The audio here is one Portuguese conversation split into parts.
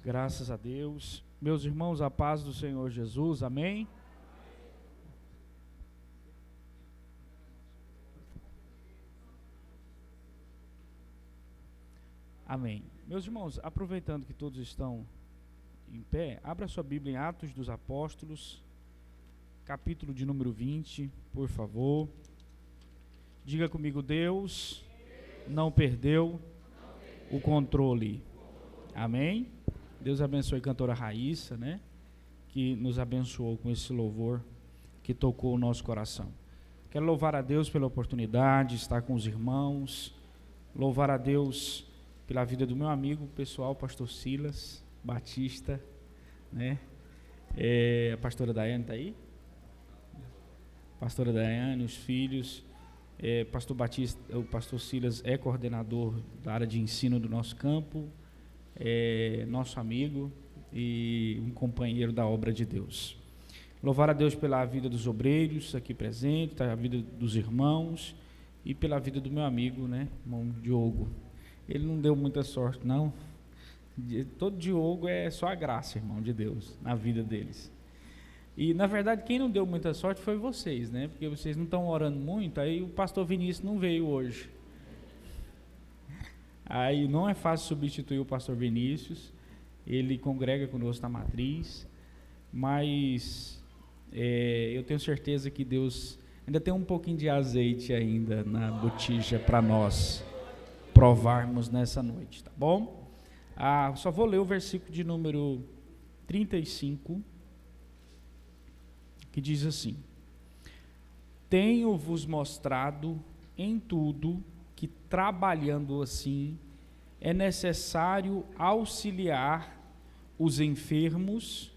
Graças a Deus. Meus irmãos, a paz do Senhor Jesus, amém? Amém. Meus irmãos, aproveitando que todos estão em pé, abra sua Bíblia em Atos dos Apóstolos, capítulo de número 20, por favor. Diga comigo, Deus não perdeu o controle. Amém? Deus abençoe a cantora Raíssa, né? Que nos abençoou com esse louvor que tocou o nosso coração. Quero louvar a Deus pela oportunidade de estar com os irmãos, louvar a Deus pela vida do meu amigo pessoal, pastor Silas Batista, né? A pastora Daiane está aí? Pastora Daiane, os filhos, pastor Batista, o pastor Silas é coordenador da área de ensino do nosso campo, nosso amigo e um companheiro da obra de Deus. Louvar a Deus pela vida dos obreiros aqui presentes, a vida dos irmãos e pela vida do meu amigo, né, irmão Diogo. Ele não deu muita sorte, não. Todo Diogo é só a graça, irmão, de Deus na vida deles. E, na verdade, quem não deu muita sorte foi vocês, né? Porque vocês não estão orando muito, aí o pastor Vinícius não veio hoje. Aí não é fácil substituir o pastor Vinícius, ele congrega conosco na matriz, mas eu tenho certeza que Deus ainda tem um pouquinho de azeite ainda na botija para nós provarmos nessa noite, tá bom? Só vou ler o versículo de número 35, que diz assim: Tenho-vos mostrado em tudo que, trabalhando assim, é necessário auxiliar os enfermos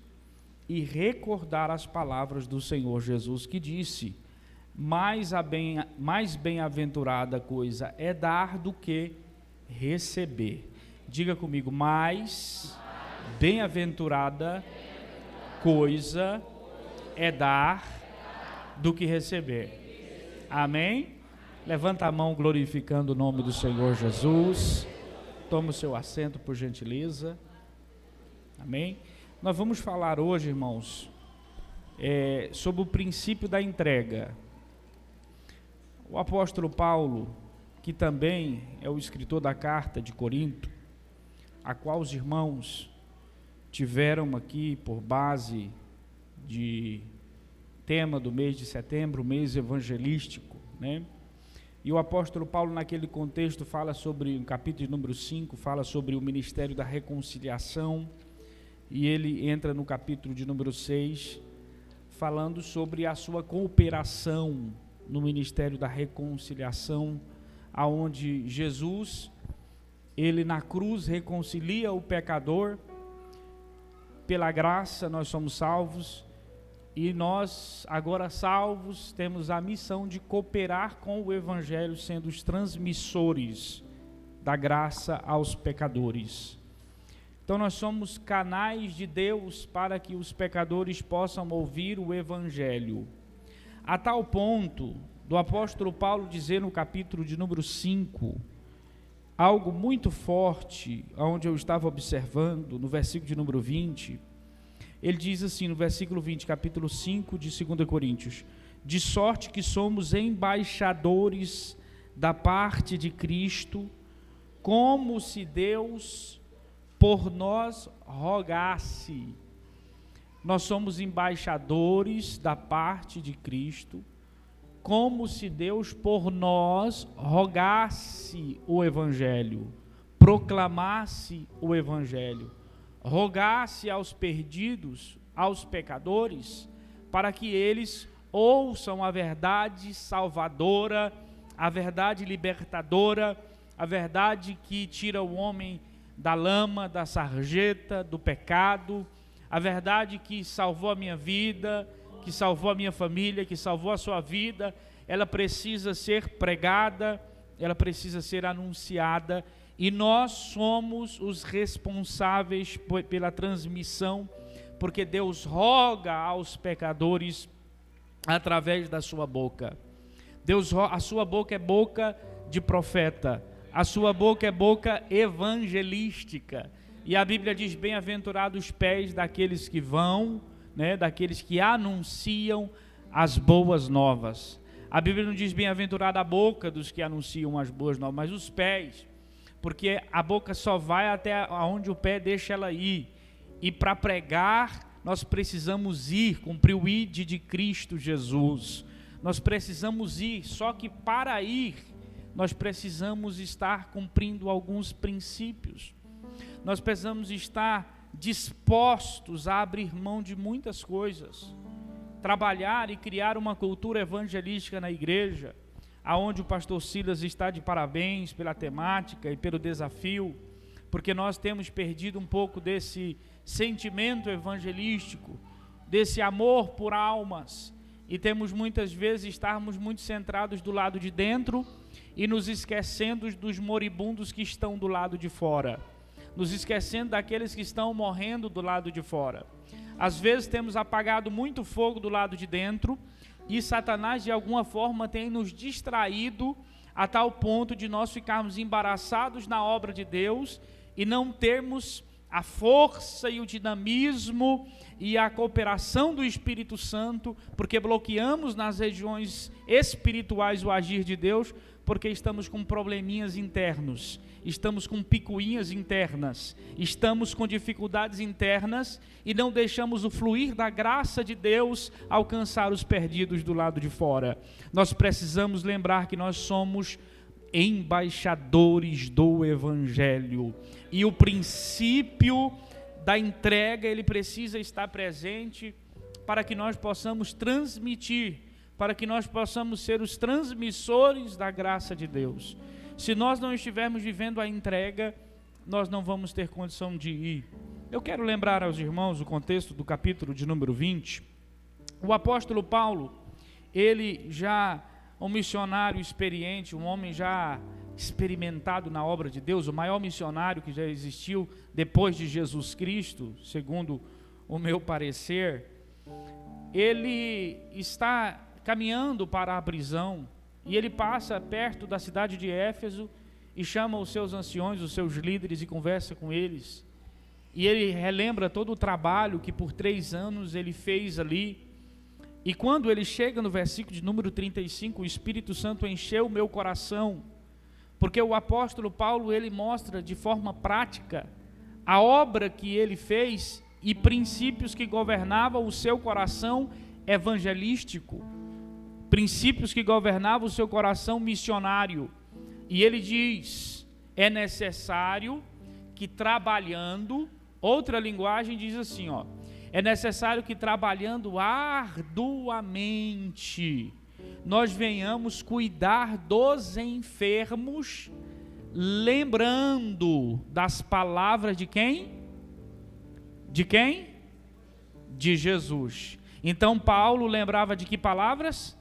e recordar as palavras do Senhor Jesus, que disse: mais bem-aventurada coisa é dar do que receber. Diga comigo, mais bem-aventurada coisa é dar do que receber. Amém? Levanta a mão glorificando o nome do Senhor Jesus. Toma o seu assento, por gentileza. Amém? Nós vamos falar hoje, irmãos, sobre o princípio da entrega. O apóstolo Paulo, que também é o escritor da carta de Corinto, a qual os irmãos tiveram aqui por base de tema do mês de setembro, o mês evangelístico, né? E o apóstolo Paulo, naquele contexto, fala sobre, no capítulo número 5, fala sobre o ministério da reconciliação, e ele entra no capítulo de número 6, falando sobre a sua cooperação no ministério da reconciliação, aonde Jesus, ele na cruz reconcilia o pecador, pela graça nós somos salvos, e nós, agora salvos, temos a missão de cooperar com o Evangelho, sendo os transmissores da graça aos pecadores. Então nós somos canais de Deus para que os pecadores possam ouvir o Evangelho. A tal ponto do apóstolo Paulo dizer no capítulo de número 5, algo muito forte, onde eu estava observando, no versículo de número 20, ele diz assim, no versículo 20, capítulo 5 de 2 Coríntios, de sorte que somos embaixadores da parte de Cristo, como se Deus por nós rogasse. Nós somos embaixadores da parte de Cristo, como se Deus por nós rogasse o Evangelho, proclamasse o Evangelho, rogasse aos perdidos, aos pecadores, para que eles ouçam a verdade salvadora, a verdade libertadora, a verdade que tira o homem da lama, da sarjeta, do pecado, a verdade que salvou a minha vida, que salvou a minha família, que salvou a sua vida. Ela precisa ser pregada, ela precisa ser anunciada, e nós somos os responsáveis pela transmissão, porque Deus roga aos pecadores através da sua boca. A sua boca é boca de profeta, a sua boca é boca evangelística. E a Bíblia diz: bem-aventurados os pés daqueles que vão, daqueles que anunciam as boas novas. A Bíblia não diz bem-aventurada a boca dos que anunciam as boas novas, mas os pés, porque a boca só vai até onde o pé deixa ela ir. E para pregar, nós precisamos ir, cumprir o ID de Cristo Jesus. Nós precisamos ir, só que para ir, nós precisamos estar cumprindo alguns princípios. Nós precisamos estar dispostos a abrir mão de muitas coisas. Trabalhar e criar uma cultura evangelística na igreja, aonde o pastor Silas está de parabéns pela temática e pelo desafio, porque nós temos perdido um pouco desse sentimento evangelístico, desse amor por almas, e temos muitas vezes estarmos muito centrados do lado de dentro e nos esquecendo dos moribundos que estão do lado de fora, nos esquecendo daqueles que estão morrendo do lado de fora. Às vezes temos apagado muito fogo do lado de dentro e Satanás de alguma forma tem nos distraído a tal ponto de nós ficarmos embaraçados na obra de Deus e não termos a força e o dinamismo e a cooperação do Espírito Santo, porque bloqueamos nas regiões espirituais o agir de Deus, porque estamos com probleminhas internos, estamos com picuinhas internas, estamos com dificuldades internas e não deixamos o fluir da graça de Deus alcançar os perdidos do lado de fora. Nós precisamos lembrar que nós somos embaixadores do Evangelho e o princípio da entrega, ele precisa estar presente para que nós possamos transmitir, para que nós possamos ser os transmissores da graça de Deus. Se nós não estivermos vivendo a entrega, nós não vamos ter condição de ir. Eu quero lembrar aos irmãos o contexto do capítulo de número 20. O apóstolo Paulo, ele já um missionário experiente, um homem já experimentado na obra de Deus, o maior missionário que já existiu depois de Jesus Cristo, segundo o meu parecer, ele está caminhando para a prisão e ele passa perto da cidade de Éfeso e chama os seus anciões, os seus líderes e conversa com eles. E ele relembra todo o trabalho que por 3 anos ele fez ali. E quando ele chega no versículo de número 35, o Espírito Santo encheu o meu coração, porque o apóstolo Paulo, ele mostra de forma prática a obra que ele fez e princípios que governavam o seu coração evangelístico, princípios que governavam o seu coração missionário. E ele diz: é necessário que trabalhando, outra linguagem diz assim, é necessário que trabalhando arduamente, nós venhamos cuidar dos enfermos, lembrando das palavras de quem? De quem? De Jesus. Então Paulo lembrava de que palavras?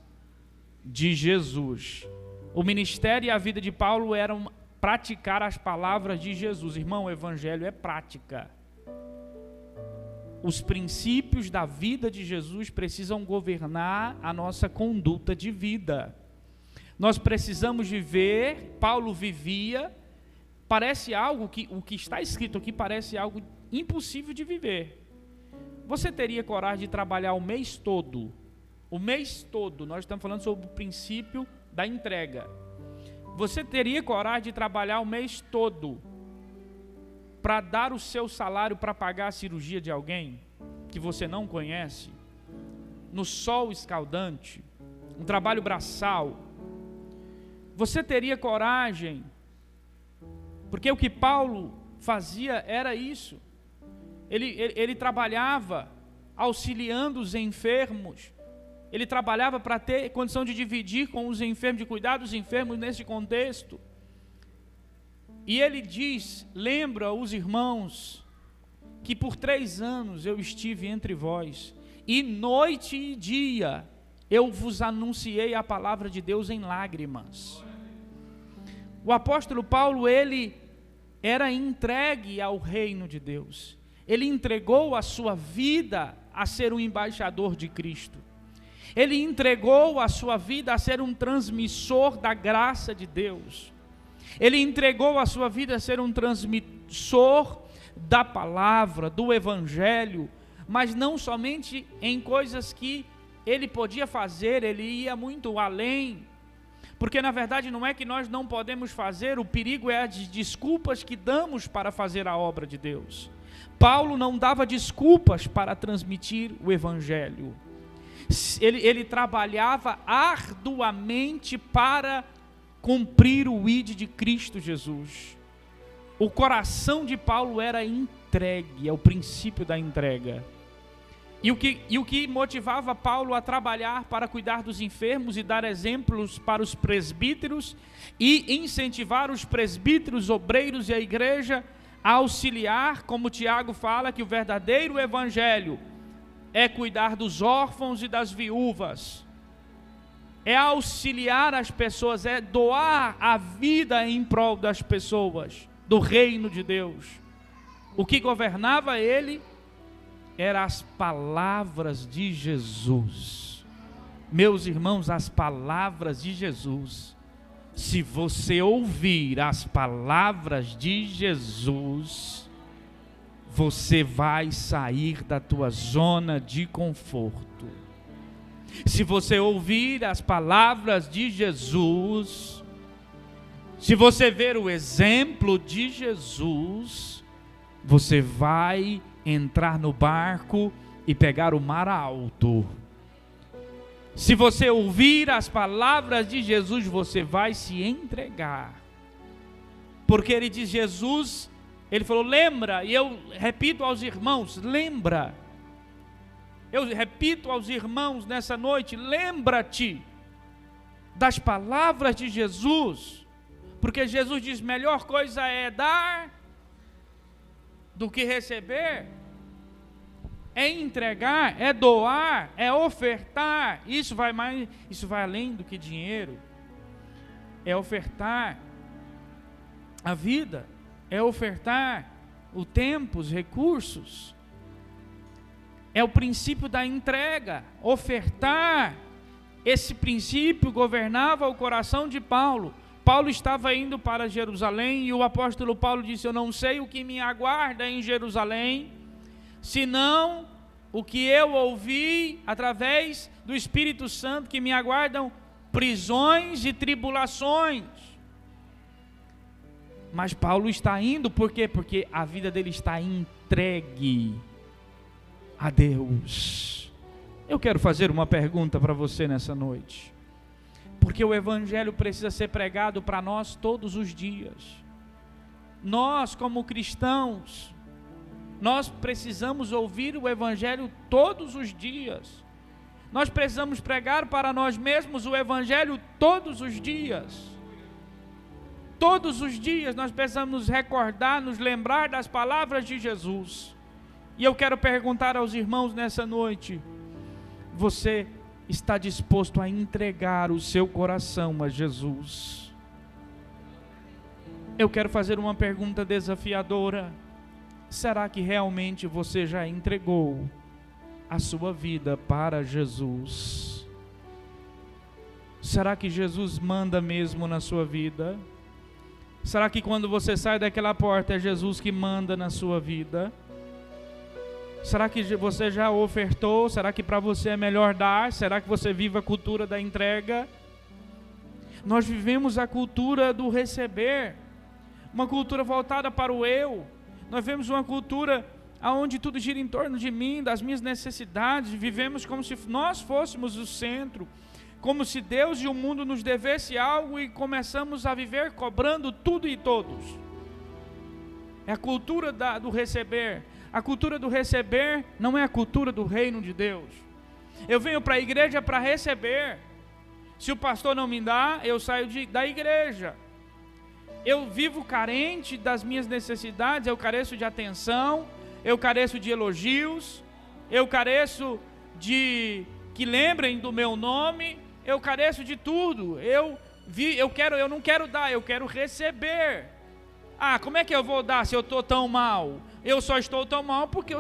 De Jesus. O ministério e a vida de Paulo eram praticar as palavras de Jesus. Irmão, o evangelho é prática. Os princípios da vida de Jesus precisam governar a nossa conduta de vida. Nós precisamos viver, Paulo vivia, parece algo que, o que está escrito aqui parece algo impossível de viver. Você teria coragem de trabalhar o mês todo, nós estamos falando sobre o princípio da entrega. Você teria coragem de trabalhar o mês todo para dar o seu salário para pagar a cirurgia de alguém que você não conhece, no sol escaldante, um trabalho braçal? Você teria coragem? Porque o que Paulo fazia era isso. Ele trabalhava auxiliando os enfermos, ele trabalhava para ter condição de dividir com os enfermos, de cuidar dos enfermos nesse contexto. E ele diz, lembra os irmãos, que por 3 anos eu estive entre vós, e noite e dia eu vos anunciei a palavra de Deus em lágrimas. O apóstolo Paulo, ele era entregue ao reino de Deus, ele entregou a sua vida a ser um embaixador de Cristo, ele entregou a sua vida a ser um transmissor da graça de Deus, ele entregou a sua vida a ser um transmissor da palavra, do evangelho, mas não somente em coisas que ele podia fazer, ele ia muito além. Porque na verdade não é que nós não podemos fazer, o perigo é as desculpas que damos para fazer a obra de Deus. Paulo não dava desculpas para transmitir o evangelho. Ele trabalhava arduamente para cumprir o ID de Cristo Jesus. O coração de Paulo era entregue, é o princípio da entrega. E o que motivava Paulo a trabalhar para cuidar dos enfermos e dar exemplos para os presbíteros e incentivar os presbíteros, obreiros e a igreja a auxiliar, como Tiago fala, que o verdadeiro evangelho é cuidar dos órfãos e das viúvas, é auxiliar as pessoas, é doar a vida em prol das pessoas, do reino de Deus. O que governava ele eram as palavras de Jesus. Meus irmãos, as palavras de Jesus. Se você ouvir as palavras de Jesus, você vai sair da tua zona de conforto. Se você ouvir as palavras de Jesus, se você ver o exemplo de Jesus, você vai entrar no barco e pegar o mar alto. Se você ouvir as palavras de Jesus, você vai se entregar. Porque ele diz, Jesus, ele falou, lembra, e eu repito aos irmãos, lembra. Eu repito aos irmãos nessa noite, lembra-te das palavras de Jesus. Porque Jesus diz, melhor coisa é dar do que receber, é entregar, é doar, é ofertar. Isso vai além do que dinheiro. É ofertar a vida, é ofertar o tempo, os recursos. É o princípio da entrega, ofertar. Esse princípio governava o coração de Paulo. Paulo estava indo para Jerusalém e o apóstolo Paulo disse, eu não sei o que me aguarda em Jerusalém, senão o que eu ouvi através do Espírito Santo, que me aguardam prisões e tribulações. Mas Paulo está indo, por quê? Porque a vida dele está entregue a Deus. Eu quero fazer uma pergunta para você nessa noite. Porque o evangelho precisa ser pregado para nós todos os dias. Nós, como cristãos, nós precisamos ouvir o evangelho todos os dias. Nós precisamos pregar para nós mesmos o evangelho todos os dias. Todos os dias nós precisamos nos recordar, nos lembrar das palavras de Jesus. E eu quero perguntar aos irmãos nessa noite, você está disposto a entregar o seu coração a Jesus? Eu quero fazer uma pergunta desafiadora. Será que realmente você já entregou a sua vida para Jesus? Será que Jesus manda mesmo na sua vida? Será que quando você sai daquela porta é Jesus que manda na sua vida? Será que você já ofertou? Será que para você é melhor dar? Será que você vive a cultura da entrega? Nós vivemos a cultura do receber, uma cultura voltada para o eu. Nós vivemos uma cultura onde tudo gira em torno de mim, das minhas necessidades. Vivemos como se nós fôssemos o centro, como se Deus e o mundo nos devesse algo e começamos a viver cobrando tudo e todos. É a cultura do receber. A cultura do receber não é a cultura do reino de Deus. Eu venho para a igreja para receber. Se o pastor não me dá, eu saio da igreja. Eu vivo carente das minhas necessidades, eu careço de atenção, eu careço de elogios, eu careço de que lembrem do meu nome, eu careço de tudo. Eu não quero dar, eu quero receber. Ah, como é que eu vou dar se eu estou tão mal? Eu só estou tão mal porque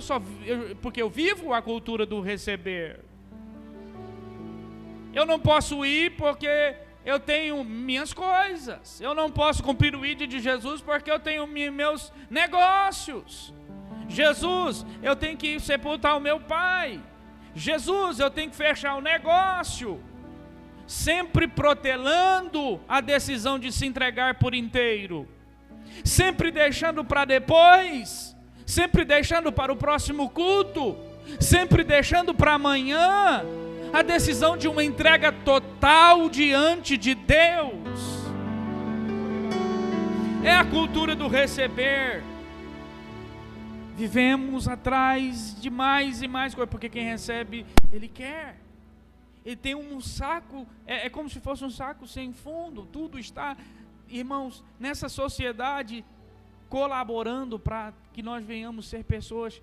eu vivo a cultura do receber. Eu não posso ir porque eu tenho minhas coisas. Eu não posso cumprir o ID de Jesus porque eu tenho meus negócios. Jesus, eu tenho que sepultar o meu pai. Jesus, eu tenho que fechar o negócio. Sempre protelando a decisão de se entregar por inteiro. Sempre deixando para depois. Sempre deixando para o próximo culto. Sempre deixando para amanhã a decisão de uma entrega total diante de Deus. É a cultura do receber. Vivemos atrás de mais e mais coisas, porque quem recebe, ele quer. Ele tem um saco, é como se fosse um saco sem fundo. Tudo está, irmãos, nessa sociedade, colaborando para que nós venhamos ser pessoas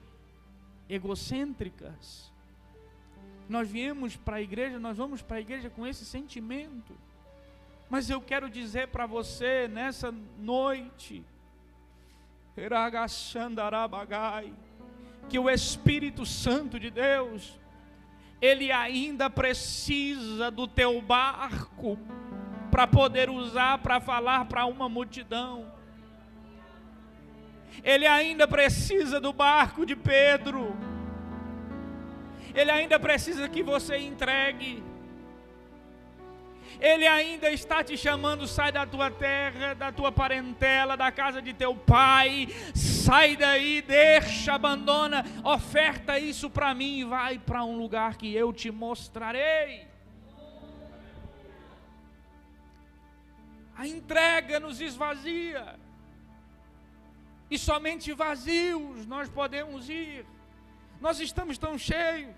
egocêntricas. Nós viemos para a igreja, nós vamos para a igreja com esse sentimento. Mas eu quero dizer para você nessa noite, que o Espírito Santo de Deus, ele ainda precisa do teu barco para poder usar para falar para uma multidão. Ele ainda precisa do barco de Pedro. Ele ainda precisa que você entregue. Ele ainda está te chamando, sai da tua terra, da tua parentela, da casa de teu pai, sai daí, deixa, abandona, oferta isso para mim e vai para um lugar que eu te mostrarei. A entrega nos esvazia, e somente vazios nós podemos ir. Nós estamos tão cheios,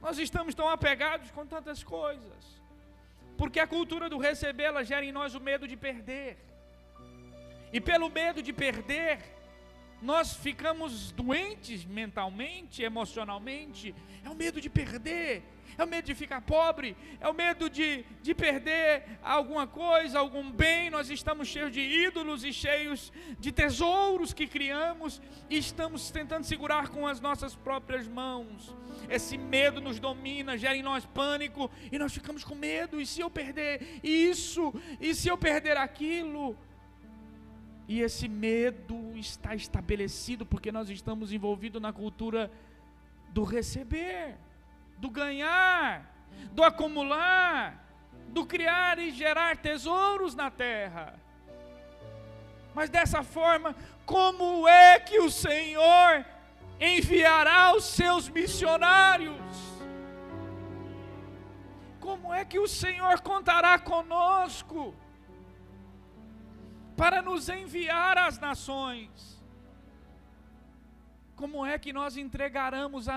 nós estamos tão apegados com tantas coisas. Porque a cultura do receber, ela gera em nós o medo de perder. E pelo medo de perder, nós ficamos doentes mentalmente, emocionalmente. É o medo de perder, é o medo de ficar pobre, é o medo de perder alguma coisa, algum bem. Nós estamos cheios de ídolos e cheios de tesouros que criamos e estamos tentando segurar com as nossas próprias mãos. Esse medo nos domina, gera em nós pânico e nós ficamos com medo. E se eu perder isso? E se eu perder aquilo? E esse medo está estabelecido porque nós estamos envolvidos na cultura do receber, do ganhar, do acumular, do criar e gerar tesouros na terra. Mas dessa forma, como é que o Senhor enviará os seus missionários? Como é que o Senhor contará conosco para nos enviar às nações? Como é que nós entregaremos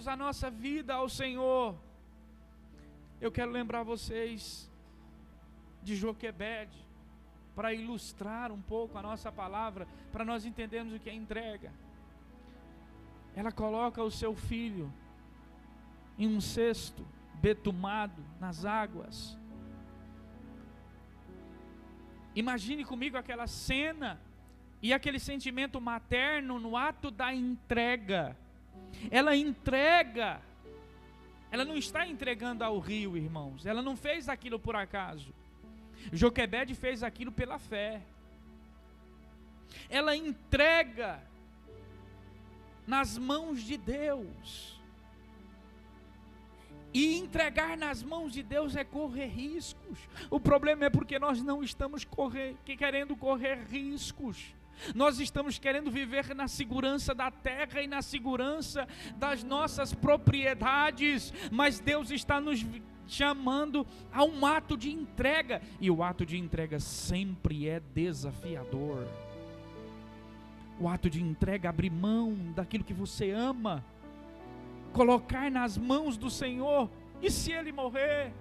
a nossa vida ao Senhor? Eu quero lembrar vocês de Joquebede, para ilustrar um pouco a nossa palavra, para nós entendermos o que é entrega. Ela coloca o seu filho em um cesto betumado nas águas. Imagine comigo aquela cena e aquele sentimento materno no ato da entrega. Ela entrega, ela não está entregando ao rio, irmãos. Ela não fez aquilo por acaso. Joquebede fez aquilo pela fé. Ela entrega nas mãos de Deus. E entregar nas mãos de Deus é correr riscos. O problema é porque nós não estamos querendo correr riscos. Nós estamos querendo viver na segurança da terra e na segurança das nossas propriedades. Mas Deus está nos chamando a um ato de entrega. E o ato de entrega sempre é desafiador. O ato de entrega, abrir mão daquilo que você ama, colocar nas mãos do Senhor. E se Ele morrer?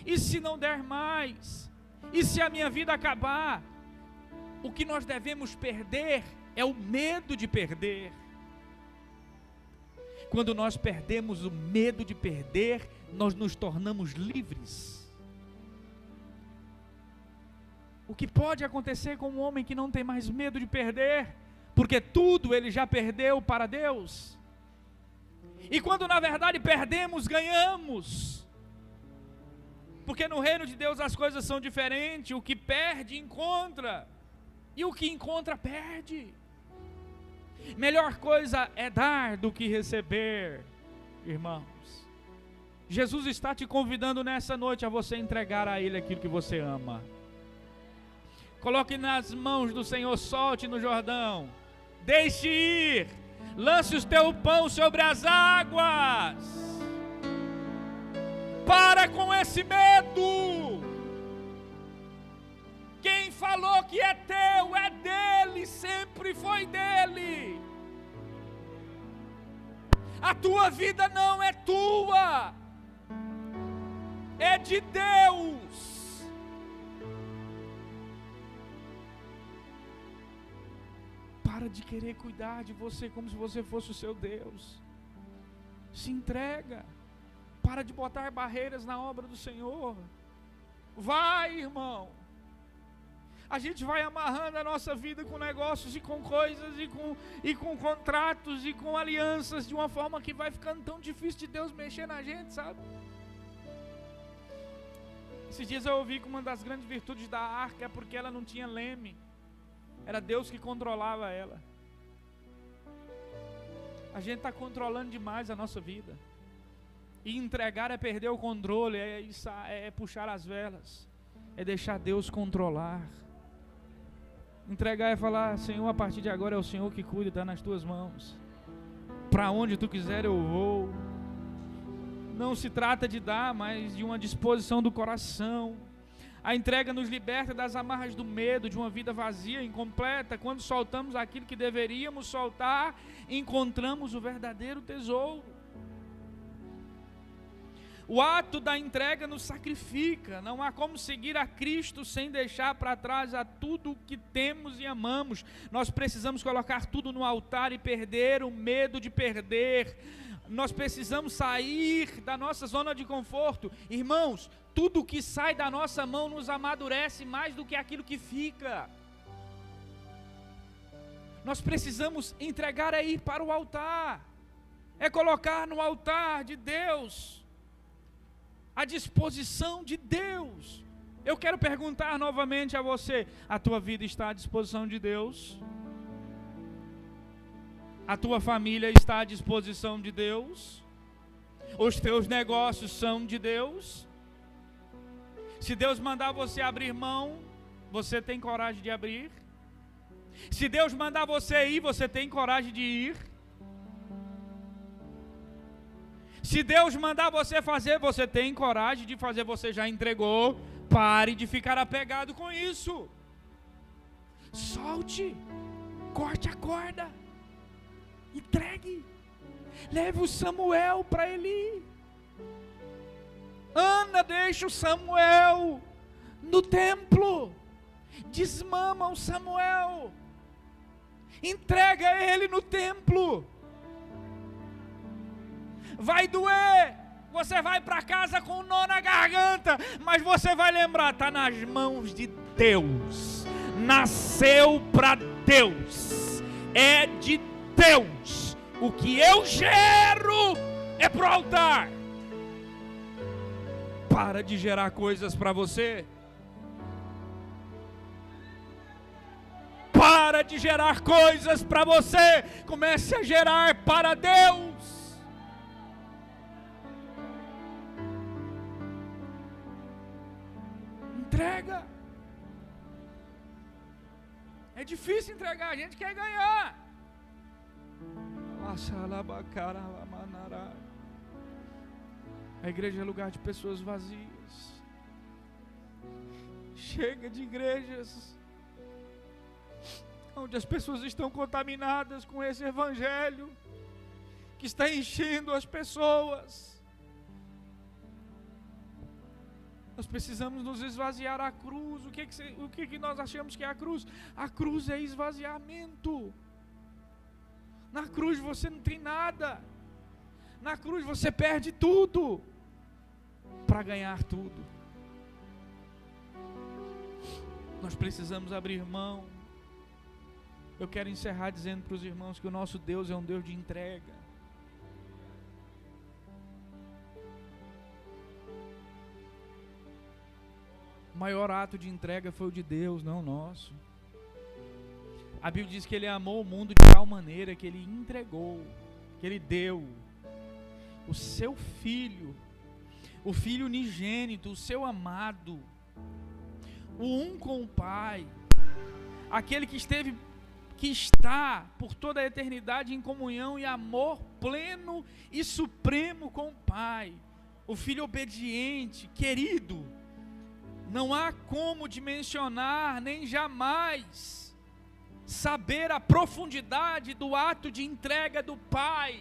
E se não der mais? E se a minha vida acabar? O que nós devemos perder é o medo de perder. Quando nós perdemos o medo de perder, nós nos tornamos livres. O que pode acontecer com um homem que não tem mais medo de perder? Porque tudo ele já perdeu para Deus. E quando na verdade perdemos, ganhamos. Porque no reino de Deus as coisas são diferentes. O que perde, encontra. E o que encontra, perde. Melhor coisa é dar do que receber, irmãos. Jesus está te convidando nessa noite a você entregar a Ele aquilo que você ama. Coloque nas mãos do Senhor, solte no Jordão, deixe ir, lance o teu pão sobre as águas. Para com esse medo. Quem falou que é teu, é dele, sempre foi dele. A tua vida não é tua, é de Deus. Para de querer cuidar de você como se você fosse o seu Deus. Se entrega. Para de botar barreiras na obra do Senhor. Vai, irmão. A gente vai amarrando a nossa vida com negócios e com coisas e com contratos e com alianças de uma forma que vai ficando tão difícil de Deus mexer na gente, sabe? Esses dias eu ouvi que uma das grandes virtudes da arca é porque ela não tinha leme. Era Deus que controlava ela. A gente está controlando demais a nossa vida. E entregar é perder o controle, é puxar as velas, é deixar Deus controlar. Entregar é falar: Senhor, a partir de agora é o Senhor que cuida, está nas tuas mãos. Para onde tu quiser eu vou. Não se trata de dar, mas de uma disposição do coração. A entrega nos liberta das amarras do medo, de uma vida vazia, incompleta. Quando soltamos aquilo que deveríamos soltar, encontramos o verdadeiro tesouro. O ato da entrega nos sacrifica. Não há como seguir a Cristo sem deixar para trás a tudo o que temos e amamos. Nós precisamos colocar tudo no altar e perder o medo de perder. Nós precisamos sair da nossa zona de conforto. Irmãos, tudo que sai da nossa mão nos amadurece mais do que aquilo que fica. Nós precisamos entregar e ir para o altar. É colocar no altar de Deus à disposição de Deus. Eu quero perguntar novamente a você: a tua vida está à disposição de Deus? A tua família está à disposição de Deus? Os teus negócios são de Deus? Se Deus mandar você abrir mão, você tem coragem de abrir? Se Deus mandar você ir, você tem coragem de ir? Se Deus mandar você fazer, você tem coragem de fazer? Você já entregou? Pare de ficar apegado com isso. Solte, corte a corda, entregue, leve o Samuel para Eli. Ana deixa o Samuel no templo, desmama o Samuel, entrega ele no templo. Vai doer, você vai para casa com um nó na garganta, mas você vai lembrar: está nas mãos de Deus, nasceu para Deus, é de Deus, o que eu gero é para o altar. Para de gerar coisas para você, para de gerar coisas para você, comece a gerar para Deus. Entrega. É difícil entregar, a gente quer ganhar. A igreja é lugar de pessoas vazias. Chega de igrejas onde as pessoas estão contaminadas com esse evangelho que está enchendo as pessoas. Nós precisamos nos esvaziar a cruz. O que nós achamos que é a cruz? A cruz é esvaziamento. Na cruz você não tem nada. Na cruz você perde tudo para ganhar tudo. Nós precisamos abrir mão. Eu quero encerrar dizendo para os irmãos que o nosso Deus é um Deus de entrega. O maior ato de entrega foi o de Deus, não o nosso. A Bíblia diz que Ele amou o mundo de tal maneira que Ele entregou, que Ele deu o seu Filho, o Filho unigênito, o seu amado, o um com o Pai, aquele que está por toda a eternidade em comunhão e amor pleno e supremo com o Pai, o Filho obediente, querido. Não há como dimensionar, nem jamais saber a profundidade do ato de entrega do Pai.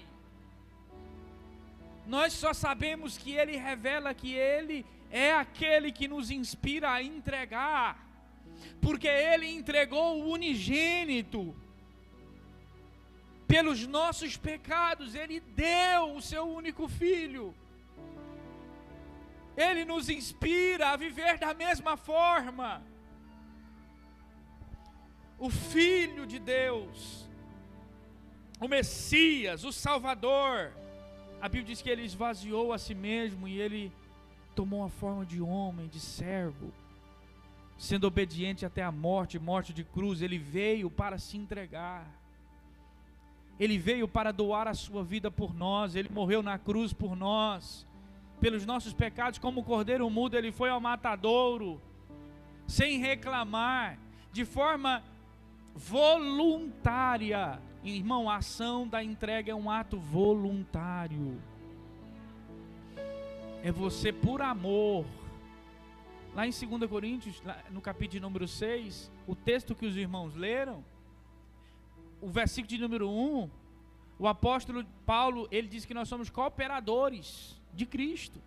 Nós só sabemos que Ele revela que Ele é aquele que nos inspira a entregar, porque Ele entregou o unigênito pelos nossos pecados. Ele deu o seu único Filho. Ele nos inspira a viver da mesma forma. O Filho de Deus, o Messias, o Salvador, a Bíblia diz que Ele esvaziou a si mesmo e Ele tomou a forma de homem, de servo, sendo obediente até a morte de cruz. Ele veio para se entregar. Ele veio para doar a sua vida por nós. Ele morreu na cruz por nós, pelos nossos pecados. Como o cordeiro mudo, Ele foi ao matadouro, sem reclamar, de forma voluntária. Irmão, a ação da entrega é um ato voluntário. É você por amor. Lá em 2 Coríntios, no capítulo número 6, o texto que os irmãos leram, o versículo de número 1, o apóstolo Paulo, ele diz que nós somos cooperadores de Cristo.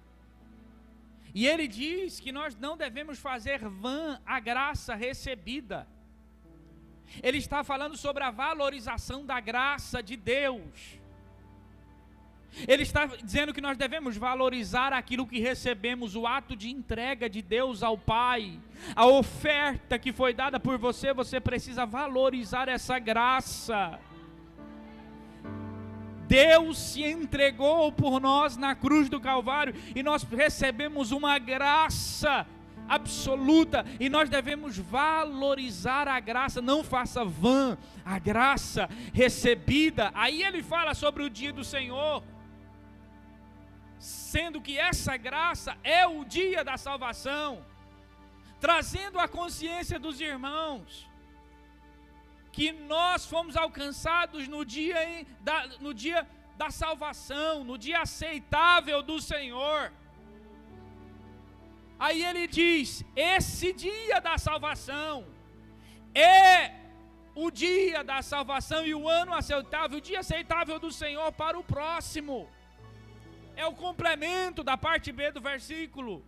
E ele diz que nós não devemos fazer vã a graça recebida. Ele está falando sobre a valorização da graça de Deus. Ele está dizendo que nós devemos valorizar aquilo que recebemos, o ato de entrega de Deus ao Pai, a oferta que foi dada por você. Você precisa valorizar essa graça. Deus se entregou por nós na cruz do Calvário e nós recebemos uma graça absoluta e nós devemos valorizar a graça. Não faça vã a graça recebida. Aí ele fala sobre o dia do Senhor, sendo que essa graça é o dia da salvação, trazendo a consciência dos irmãos que nós fomos alcançados no dia da salvação, no dia aceitável do Senhor. Aí ele diz: esse dia da salvação é o dia da salvação e o ano aceitável, o dia aceitável do Senhor para o próximo. É o complemento da parte B do versículo.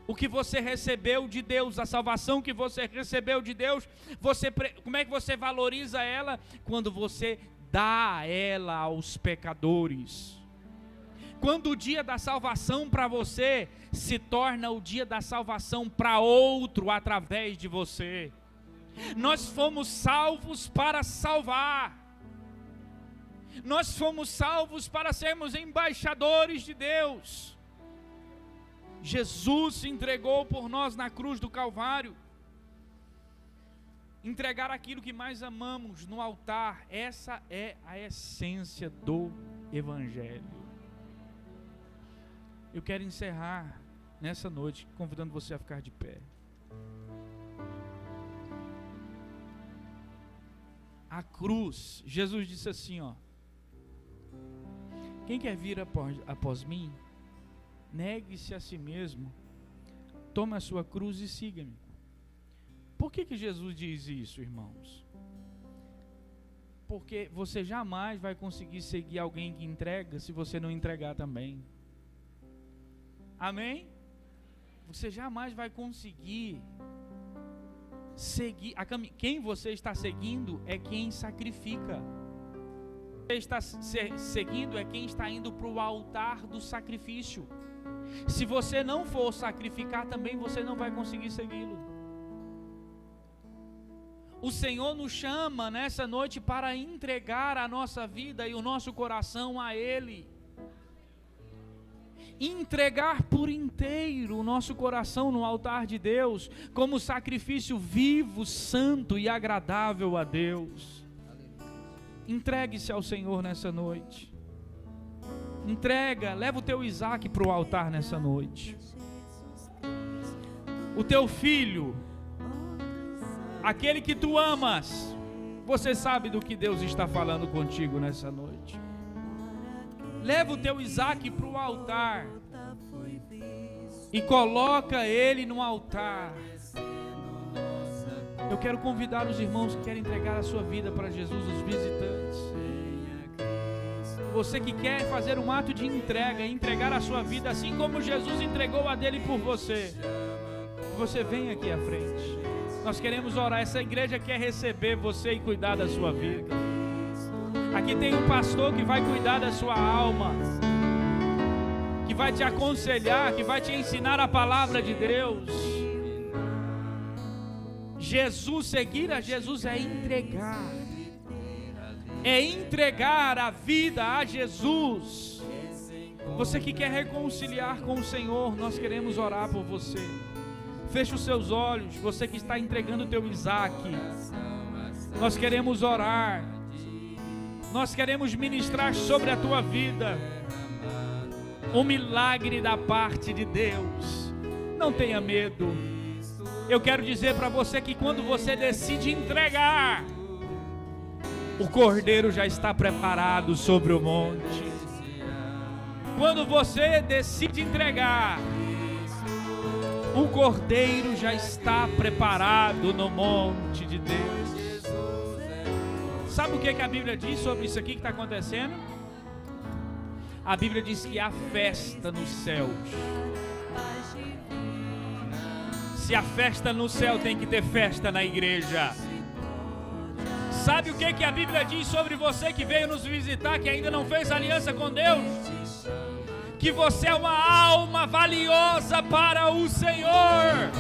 O que você recebeu de Deus, a salvação que você recebeu de Deus, como é que você valoriza ela? Quando você dá ela aos pecadores. Quando o dia da salvação para você se torna o dia da salvação para outro através de você. Nós fomos salvos para salvar. Nós fomos salvos para sermos embaixadores de Deus. Jesus se entregou por nós na cruz do Calvário. Entregar aquilo que mais amamos no altar, essa é a essência do Evangelho. Eu quero encerrar nessa noite convidando você a ficar de pé. A cruz, Jesus disse assim, ó: quem quer vir após mim, negue-se a si mesmo, tome a sua cruz e siga-me. Por que Jesus diz isso, irmãos? Porque você jamais vai conseguir seguir alguém que entrega se você não entregar também. Amém? Você jamais vai conseguir seguir. Quem você está seguindo é quem sacrifica. Você está seguindo é quem está indo para o altar do sacrifício. Se você não for sacrificar, também você não vai conseguir segui-lo. O Senhor nos chama nessa noite para entregar a nossa vida e o nosso coração a Ele. entregar por inteiro o nosso coração no altar de Deus, como sacrifício vivo, santo e agradável a Deus. Entregue-se ao Senhor nessa noite. Entrega, leva o teu Isaac para o altar nessa noite. O teu filho, aquele que tu amas, você sabe do que Deus está falando contigo nessa noite. Leva o teu Isaac para o altar e coloca ele no altar. Eu quero convidar os irmãos que querem entregar a sua vida para Jesus, os visitantes. Você que quer fazer um ato de entrega, entregar a sua vida assim como Jesus entregou a dele por você. Você vem aqui à frente. Nós queremos orar. Essa igreja quer receber você e cuidar da sua vida. Aqui tem um pastor que vai cuidar da sua alma, que vai te aconselhar, que vai te ensinar a palavra de Deus. Jesus, seguir a Jesus é entregar a vida a Jesus. Você que quer reconciliar com o Senhor, nós queremos orar por você. Feche os seus olhos, você que está entregando o teu Isaac. Nós queremos orar. Nós queremos ministrar sobre a tua vida um milagre da parte de Deus. Não tenha medo. Eu quero dizer para você que quando você decide entregar, o cordeiro já está preparado sobre o monte. Quando você decide entregar, o cordeiro já está preparado no monte de Deus. Sabe o que a Bíblia diz sobre isso aqui que está acontecendo? A Bíblia diz que há festa nos céus. Se há festa no céu, tem que ter festa na igreja. Sabe o que a Bíblia diz sobre você que veio nos visitar, que ainda não fez aliança com Deus? Que você é uma alma valiosa para o Senhor.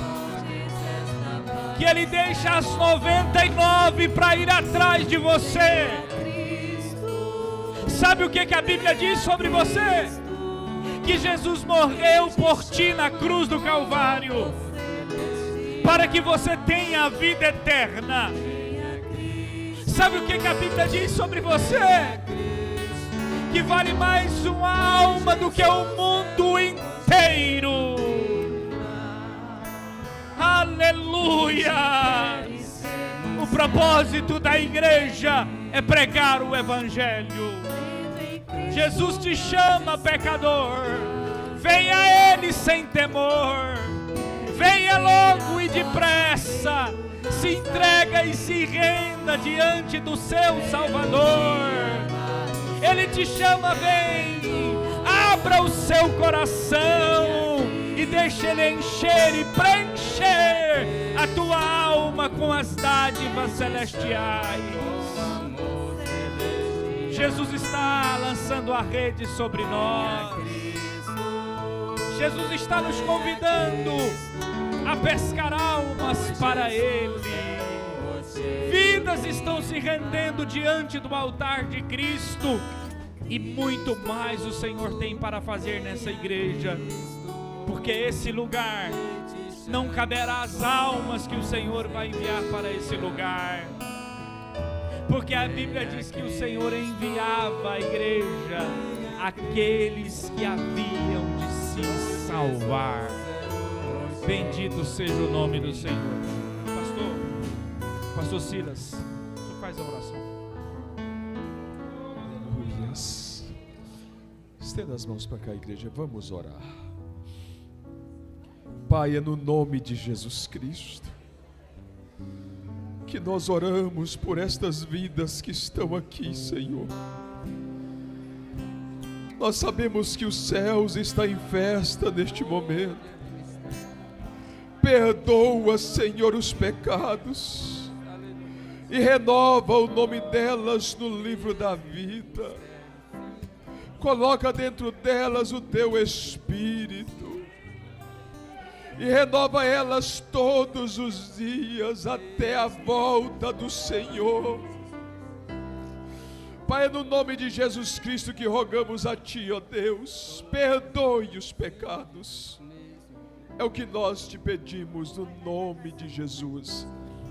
Que Ele deixa as 99 para ir atrás de você. Sabe o que a Bíblia diz sobre você? Que Jesus morreu por ti na cruz do Calvário, para que você tenha a vida eterna. Sabe o que a Bíblia diz sobre você? Que vale mais uma alma do que o mundo inteiro. Aleluia! O propósito da igreja é pregar o Evangelho. Jesus te chama, pecador. Venha a Ele sem temor. Venha logo e depressa. Se entrega e se renda diante do seu Salvador. Ele te chama, vem. Abra o seu coração e deixe Ele encher e preencher a tua alma com as dádivas celestiais. Jesus está lançando a rede sobre nós. Jesus está nos convidando a pescar almas para Ele. Vidas estão se rendendo diante do altar de Cristo. E muito mais o Senhor tem para fazer nessa igreja. Porque esse lugar não caberá as almas que o Senhor vai enviar para esse lugar. Porque a Bíblia diz que o Senhor enviava à igreja aqueles que haviam de se salvar. Bendito seja o nome do Senhor. Pastor Silas, o senhor faz a oração. Aleluias. Estenda as mãos para cá, igreja, vamos orar. Pai, é no nome de Jesus Cristo que nós oramos por estas vidas que estão aqui, Senhor. Nós sabemos que os céus estão em festa neste momento. Perdoa, Senhor, os pecados e renova o nome delas no livro da vida. Coloca dentro delas o teu Espírito e renova elas todos os dias até a volta do Senhor. Pai, é no nome de Jesus Cristo que rogamos a Ti, ó Deus, perdoe os pecados. É o que nós te pedimos no nome de Jesus.